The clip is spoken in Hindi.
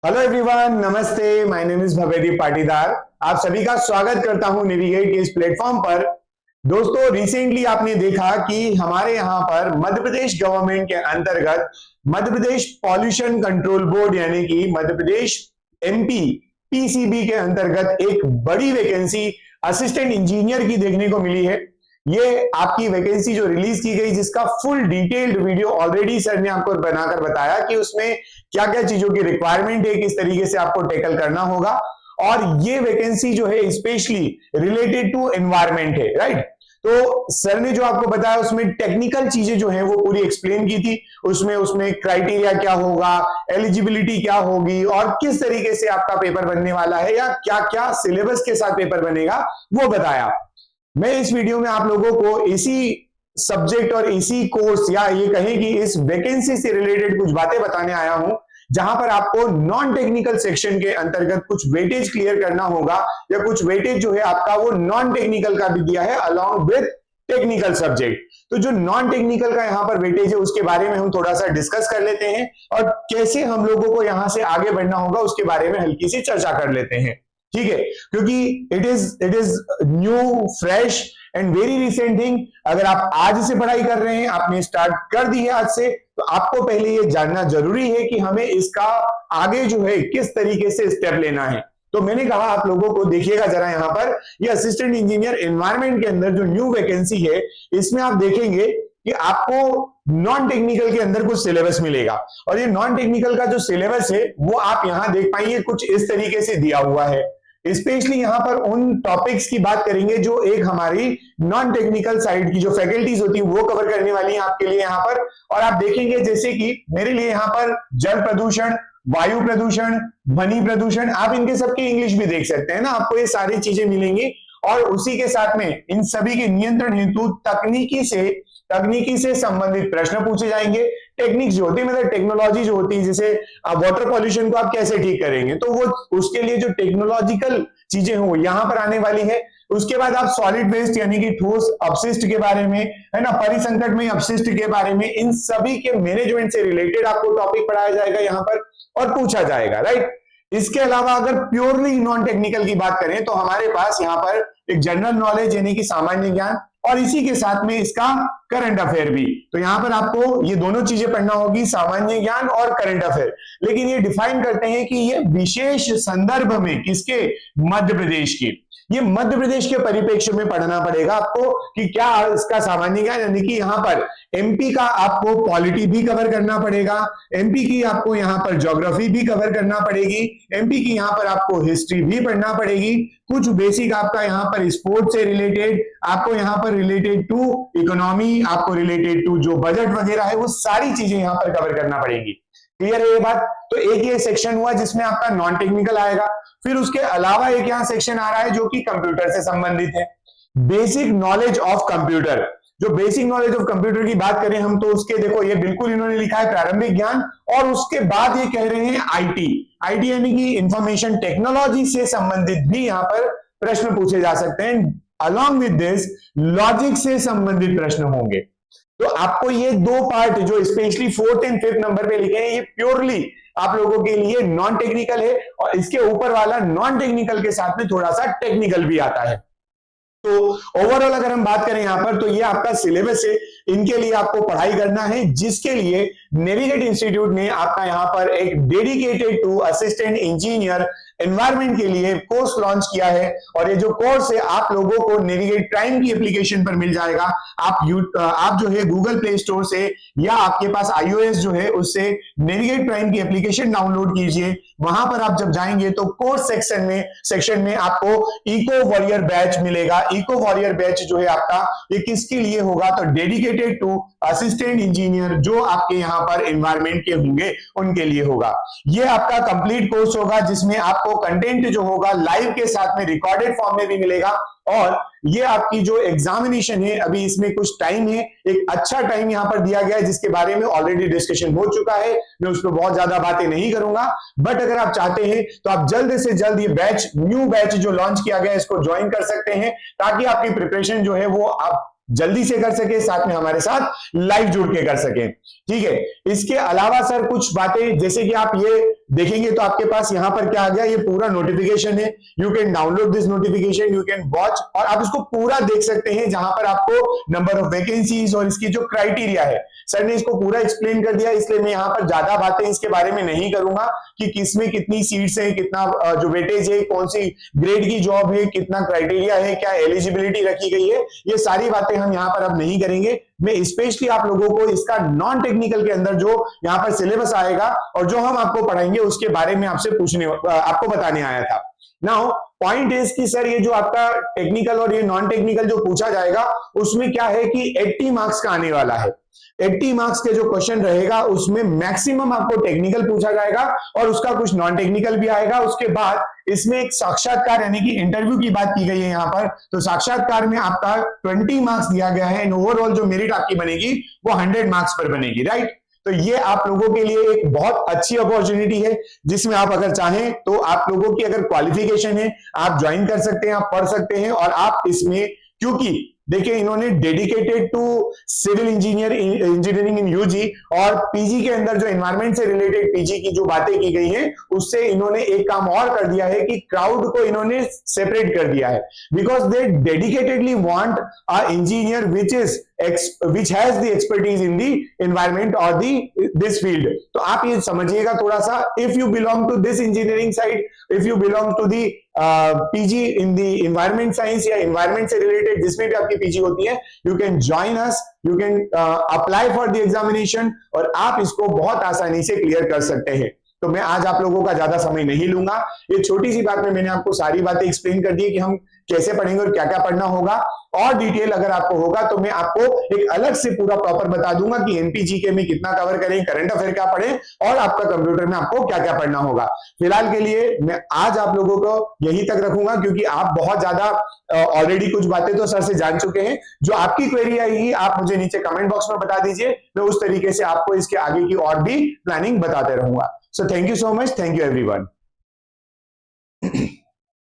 हेलो एवरीवन, नमस्ते। My name is Bhavedeep Patidar. आप सभी का स्वागत करता हूं नेविगेट के इस प्लेटफॉर्म पर। दोस्तों, रिसेंटली आपने देखा कि हमारे यहां पर मध्य प्रदेश गवर्नमेंट के अंतर्गत Madhya Pradesh pollution control board यानी कि मध्य प्रदेश एमपी पीसीबी के अंतर्गत एक बड़ी वैकेंसी असिस्टेंट इंजीनियर की देखने को मिली है। ये आपकी वैकेंसी जो रिलीज की गई, जिसका full detailed video already sir ने आपको बनाकर बताया कि उसमें क्या क्या चीजों की रिक्वायरमेंट है, किस तरीके से आपको टैकल करना होगा। और ये वैकेंसी जो है स्पेशली रिलेटेड टू एनवायरमेंट है, राइट। तो सर ने जो आपको बताया उसमें टेक्निकल चीजें जो है वो पूरी एक्सप्लेन की थी। उसमें क्राइटेरिया क्या होगा, एलिजिबिलिटी क्या होगी और किस तरीके से आपका पेपर बनने वाला है या क्या क्या सिलेबस के साथ पेपर बनेगा वो बताया। मैं इस वीडियो में आप लोगों को इसी सब्जेक्ट और इसी कोर्स या ये कहें कि इस वैकेंसी से रिलेटेड कुछ बातें बताने आया हूं, जहां पर आपको नॉन टेक्निकल सेक्शन के अंतर्गत कुछ वेटेज क्लियर करना होगा या कुछ वेटेज जो है आपका वो नॉन टेक्निकल का भी दिया है अलॉन्ग विद टेक्निकल सब्जेक्ट। तो जो नॉन टेक्निकल का यहां पर वेटेज है उसके बारे में हम थोड़ा सा डिस्कस कर लेते हैं और कैसे हम लोगों को यहां से आगे बढ़ना होगा उसके बारे में हल्की सी चर्चा कर लेते हैं, ठीक है। क्योंकि it is new, fresh and very recent thing. अगर आप आज से पढ़ाई कर रहे हैं, आपने स्टार्ट कर दी है आज से, तो आपको पहले ये जानना जरूरी है कि हमें इसका आगे जो है किस तरीके से स्टेप लेना है। तो मैंने कहा आप लोगों को देखिएगा जरा, यहां पर ये असिस्टेंट इंजीनियर एनवायरमेंट के अंदर जो न्यू वैकेंसी है, इसमें आप देखेंगे कि आपको नॉन टेक्निकल के अंदर कुछ सिलेबस मिलेगा। और ये नॉन टेक्निकल का जो सिलेबस है वो आप यहां देख पाएंगे कुछ इस तरीके से दिया हुआ है। स्पेशली यहां पर उन टॉपिक्स की बात करेंगे जो एक हमारी नॉन टेक्निकल साइड की जो फैकल्टीज होती है वो कवर करने वाली है आपके लिए यहां पर। और आप देखेंगे जैसे कि मेरे लिए यहां पर जल प्रदूषण, वायु प्रदूषण, ध्वनि प्रदूषण, आप इनके सबके इंग्लिश भी देख सकते हैं ना, आपको ये सारी चीजें मिलेंगी। और उसी के साथ में इन सभी के नियंत्रण हेतु तकनीकी से संबंधित प्रश्न पूछे जाएंगे। टेक्निक्स जो होती है, मतलब टेक्नोलॉजी जो होती है, जैसे वाटर पॉल्यूशन को आप कैसे ठीक करेंगे, तो वो उसके लिए जो टेक्नोलॉजिकल चीजें हो यहां पर आने वाली है। उसके बाद आप सॉलिड वेस्ट यानी कि ठोस अपशिष्ट के बारे में, है ना, परिसंकट में अपशिष्ट के बारे में, इन सभी के मैनेजमेंट से रिलेटेड आपको टॉपिक पढ़ाया जाएगा यहां पर और पूछा जाएगा, राइट। इसके अलावा अगर प्योरली नॉन टेक्निकल की बात करें तो हमारे पास यहाँ पर एक जनरल नॉलेज यानी कि सामान्य ज्ञान और इसी के साथ में इसका करंट अफेयर भी। तो यहां पर आपको ये दोनों चीजें पढ़ना होगी, सामान्य ज्ञान और करंट अफेयर। लेकिन ये डिफाइन करते हैं कि ये विशेष संदर्भ में किसके, मध्य प्रदेश की। ये मध्य प्रदेश के परिप्रेक्ष्य में पढ़ना पड़ेगा आपको कि क्या इसका सामान्य ज्ञान, यानी कि यहां पर एमपी का आपको पॉलिटी भी कवर करना पड़ेगा, एमपी की आपको यहां पर ज्योग्राफी भी कवर करना पड़ेगी, एमपी की यहां पर आपको हिस्ट्री भी पढ़ना पड़ेगी, कुछ बेसिक आपका यहां पर स्पोर्ट्स से रिलेटेड, आपको यहां पर रिलेटेड टू इकोनॉमी, आपको रिलेटेड टू जो बजट वगैरह है वो सारी चीजें यहां पर कवर करना पड़ेगी। क्लियर है ये बात। तो एक ये सेक्शन हुआ जिसमें आपका नॉन टेक्निकल आएगा। फिर उसके अलावा एक यहाँ सेक्शन आ रहा है जो कि कंप्यूटर से संबंधित है, बेसिक नॉलेज ऑफ कंप्यूटर। जो बेसिक नॉलेज ऑफ कंप्यूटर की बात करें हम, तो उसके देखो ये बिल्कुल इन्होंने लिखा है प्रारंभिक ज्ञान, और उसके बाद ये कह रहे हैं आईटी यानी कि इंफॉर्मेशन टेक्नोलॉजी से संबंधित भी यहां पर प्रश्न पूछे जा सकते हैं। अलॉन्ग विद दिस लॉजिक से संबंधित प्रश्न होंगे। तो आपको ये दो पार्ट जो specially 4th and 5th number पे लिखे हैं, ये प्योरली आप लोगों के लिए नॉन टेक्निकल है, और इसके ऊपर वाला नॉन टेक्निकल के साथ में थोड़ा सा टेक्निकल भी आता है। तो ओवरऑल अगर हम बात करें यहां पर, तो ये आपका सिलेबस है, इनके लिए आपको पढ़ाई करना है, जिसके लिए नेविगेट इंस्टीट्यूट ने आपका यहां पर एक dedicated to assistant engineer environment के लिए कोर्स लॉन्च किया है। और ये जो कोर्स है आप लोगों को नेविगेट प्राइम की एप्लीकेशन पर मिल जाएगा। आप जो है गूगल प्ले स्टोर से या आपके पास iOS जो है उससे नेविगेट प्राइम की एप्लीकेशन डाउनलोड कीजिए। वहां पर आप जब जाएंगे तो कोर्स सेक्शन में आपको इको वॉरियर बैच मिलेगा। इको वॉरियर बैच जो है आपका ये किसके लिए होगा, तो डेडिकेटेड टू असिस्टेंट इंजीनियर जो आपके यहाँ पर एनवायरमेंट के होंगे उनके लिए होगा। ये आपका कंप्लीट कोर्स होगा जिसमें आपको कंटेंट जो होगा लाइव के साथ में रिकॉर्डेड फॉर्म में भी मिलेगा। और ये आपकी जो एग्जामिनेशन है, अभी इसमें कुछ टाइम है, एक अच्छा टाइम यहां पर दिया गया है जिसके बारे में ऑलरेडी डिस्कशन हो चुका है, मैं उस पर बहुत ज्यादा बातें नहीं करूंगा। बट अगर आप चाहते हैं तो आप जल्द से जल्द ये बैच, न्यू बैच जो लॉन्च किया गया है, इसको ज्वाइन कर सकते हैं, ताकि आपकी प्रिपरेशन जो है वो आप जल्दी से कर सके, साथ में हमारे साथ लाइव जुड़ के कर सके। ठीक है। इसके अलावा सर कुछ बातें, जैसे कि आप ये देखेंगे तो आपके पास यहां पर क्या आ गया, ये पूरा नोटिफिकेशन है। You can download this notification, you can watch, और आप इसको पूरा देख सकते हैं, जहां पर आपको नंबर ऑफ वैकेंसीज और इसकी जो क्राइटेरिया है, सर ने इसको पूरा एक्सप्लेन कर दिया, इसलिए मैं यहां पर ज्यादा बातें इसके बारे में नहीं करूंगा कि किसमें कितनी सीट्स है, कितना जो वेटेज है, कौन सी ग्रेड की जॉब है, कितना क्राइटेरिया है, क्या एलिजिबिलिटी रखी गई है, ये सारी बातें हम यहां पर अब नहीं करेंगे। मैं स्पेशली आप लोगों को इसका नॉन टेक्निकल के अंदर जो यहां पर सिलेबस आएगा और जो हम आपको पढ़ाएंगे उसके बारे में आपसे आपको बताने आया था। नाउ पॉइंट इज कि सर ये जो आपका टेक्निकल और ये नॉन टेक्निकल जो पूछा जाएगा उसमें क्या है कि 80 मार्क्स का आने वाला है। 80 मार्क्स के जो क्वेश्चन रहेगा उसमें मैक्सिमम आपको टेक्निकल पूछा जाएगा और उसका कुछ नॉन टेक्निकल भी आएगा। उसके बाद इसमें एक साक्षात्कार यानी कि इंटरव्यू की बात की गई है यहां पर, तो साक्षात्कार में आपका 20 मार्क्स दिया गया है एंड ओवरऑल जो मेरिट आपकी बनेगी वो 100 मार्क्स पर बनेगी, राइट। तो ये आप लोगों के लिए एक बहुत अच्छी अपॉर्चुनिटी है, जिसमें आप अगर चाहें तो आप लोगों की अगर क्वालिफिकेशन है आप ज्वाइन कर सकते हैं, आप पढ़ सकते हैं। और आप इसमें, क्योंकि देखिए इन्होंने डेडिकेटेड टू सिविल इंजीनियरिंग इन यूजी और पीजी के अंदर जो एनवायरमेंट से रिलेटेड पीजी की जो बातें की गई हैं उससे इन्होंने एक काम और कर दिया है कि क्राउड को इन्होंने सेपरेट कर दिया है, because they dedicatedly want a engineer which has the expertise in the environment or this field। तो आप ये समझिएगा थोड़ा सा, if you belong to this engineering side, if you belong to the PG in the environment science या environment से related जिसमें भी आपकी PG होती है, you can join us, you can apply for the examination और आप इसको बहुत आसानी से क्लियर कर सकते हैं। तो मैं आज आप लोगों का ज्यादा समय नहीं लूंगा, ये छोटी सी बात में मैंने आपको सारी बातें एक्सप्लेन कर दी कि हम कैसे पढ़ेंगे और क्या क्या पढ़ना होगा। और डिटेल अगर आपको होगा तो मैं आपको एक अलग से पूरा प्रॉपर बता दूंगा कि एनपीजीके में कितना कवर करें, करंट अफेयर क्या पढ़ें और आपका कंप्यूटर में आपको क्या क्या पढ़ना होगा। फिलहाल के लिए मैं आज आप लोगों को यही तक रखूंगा, क्योंकि आप बहुत ज्यादा ऑलरेडी कुछ बातें तो सर से जान चुके हैं। जो आपकी क्वेरी आएगी आप मुझे नीचे कमेंट बॉक्स में बता दीजिए, मैं उस तरीके से आपको इसके आगे की और भी प्लानिंग बताते रहूंगा। So thank you so much. Thank you everyone.